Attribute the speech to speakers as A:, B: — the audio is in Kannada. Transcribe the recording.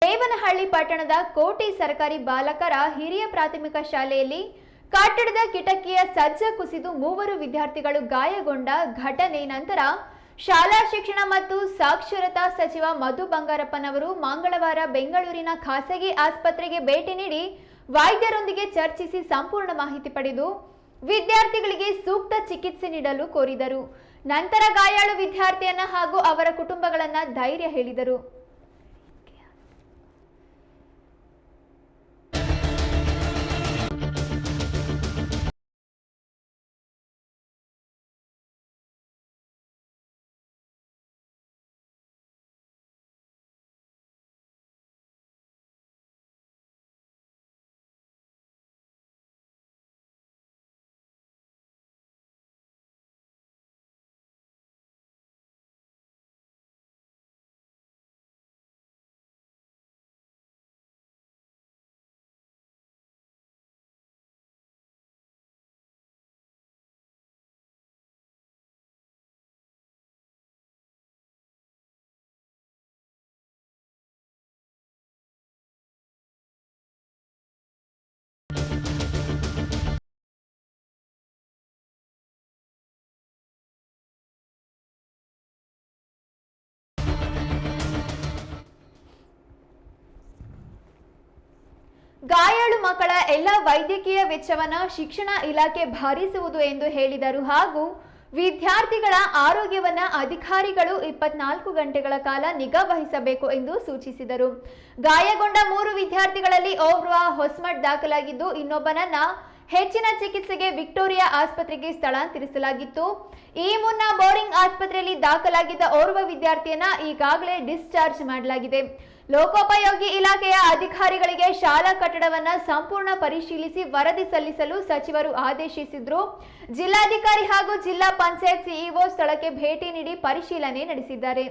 A: ದೇವನಹಳ್ಳಿ ಪಟ್ಟಣದ ಕೋಟಿ ಸರ್ಕಾರಿ ಬಾಲಕರ ಹಿರಿಯ ಪ್ರಾಥಮಿಕ ಶಾಲೆಯಲ್ಲಿ ಕಟ್ಟಡದ ಕಿಟಕಿಯ ಸಜ್ಜ ಕುಸಿದು 3 ವಿದ್ಯಾರ್ಥಿಗಳು ಗಾಯಗೊಂಡ ಘಟನೆ ನಂತರ ಶಾಲಾ ಶಿಕ್ಷಣ ಮತ್ತು ಸಾಕ್ಷರತಾ ಸಚಿವ ಮಧು ಬಂಗಾರಪ್ಪನವರು ಮಂಗಳವಾರ ಬೆಂಗಳೂರಿನ ಖಾಸಗಿ ಆಸ್ಪತ್ರೆಗೆ ಭೇಟಿ ನೀಡಿ ವೈದ್ಯರೊಂದಿಗೆ ಚರ್ಚಿಸಿ ಸಂಪೂರ್ಣ ಮಾಹಿತಿ ಪಡೆದು ವಿದ್ಯಾರ್ಥಿಗಳಿಗೆ ಸೂಕ್ತ ಚಿಕಿತ್ಸೆ ನೀಡಲು ಕೋರಿದರು. ನಂತರ ಗಾಯಾಳು ವಿದ್ಯಾರ್ಥಿಯನ್ನ ಹಾಗೂ ಅವರ ಕುಟುಂಬಗಳನ್ನ ಧೈರ್ಯ ಹೇಳಿದರು. ಗಾಯಾಳು ಮಕ್ಕಳ ಎಲ್ಲ ವೈದ್ಯಕೀಯ ವೆಚ್ಚವನ್ನು ಶಿಕ್ಷಣ ಇಲಾಖೆ ಭರಿಸುವುದು ಎಂದು ಹೇಳಿದರು. ಹಾಗೂ ವಿದ್ಯಾರ್ಥಿಗಳ ಆರೋಗ್ಯವನ್ನ ಅಧಿಕಾರಿಗಳು 24 ಗಂಟೆಗಳ ಕಾಲ ನಿಗಾ ವಹಿಸಬೇಕು ಎಂದು ಸೂಚಿಸಿದರು. ಗಾಯಗೊಂಡ 3 ವಿದ್ಯಾರ್ಥಿಗಳಲ್ಲಿ ಓರ್ವ ಹೊಸಮಠ ದಾಖಲಾಗಿದ್ದು ಇನ್ನೊಬ್ಬನನ್ನ ಹೆಚ್ಚಿನ ಚಿಕಿತ್ಸೆಗೆ ವಿಕ್ಟೋರಿಯಾ ಆಸ್ಪತ್ರೆಗೆ ಸ್ಥಳಾಂತರಿಸಲಾಗಿತ್ತು. ಈ ಮುನ್ನ ಬೋರಿಂಗ್ ಆಸ್ಪತ್ರೆಯಲ್ಲಿ ದಾಖಲಾಗಿದ್ದ ಓರ್ವ ವಿದ್ಯಾರ್ಥಿಯನ್ನ ಈಗಾಗಲೇ ಡಿಸ್ಚಾರ್ಜ್ ಮಾಡಲಾಗಿದೆ. ಲೋಕೋಪಯೋಗಿ ಇಲಾಖೆಯ ಅಧಿಕಾರಿಗಳಿಗೆ ಶಾಲಾ ಕಟ್ಟಡವನ್ನು ಸಂಪೂರ್ಣ ಪರಿಶೀಲಿಸಿ ವರದಿ ಸಲ್ಲಿಸಲು ಸಚಿವರು ಆದೇಶಿಸಿದ್ರು. ಜಿಲ್ಲಾಧಿಕಾರಿ ಹಾಗೂ ಜಿಲ್ಲಾ ಪಂಚಾಯತ್ ಸಿಇಒ ಸ್ಥಳಕ್ಕೆ ಭೇಟಿ ನೀಡಿ ಪರಿಶೀಲನೆ ನಡೆಸಿದ್ದಾರೆ.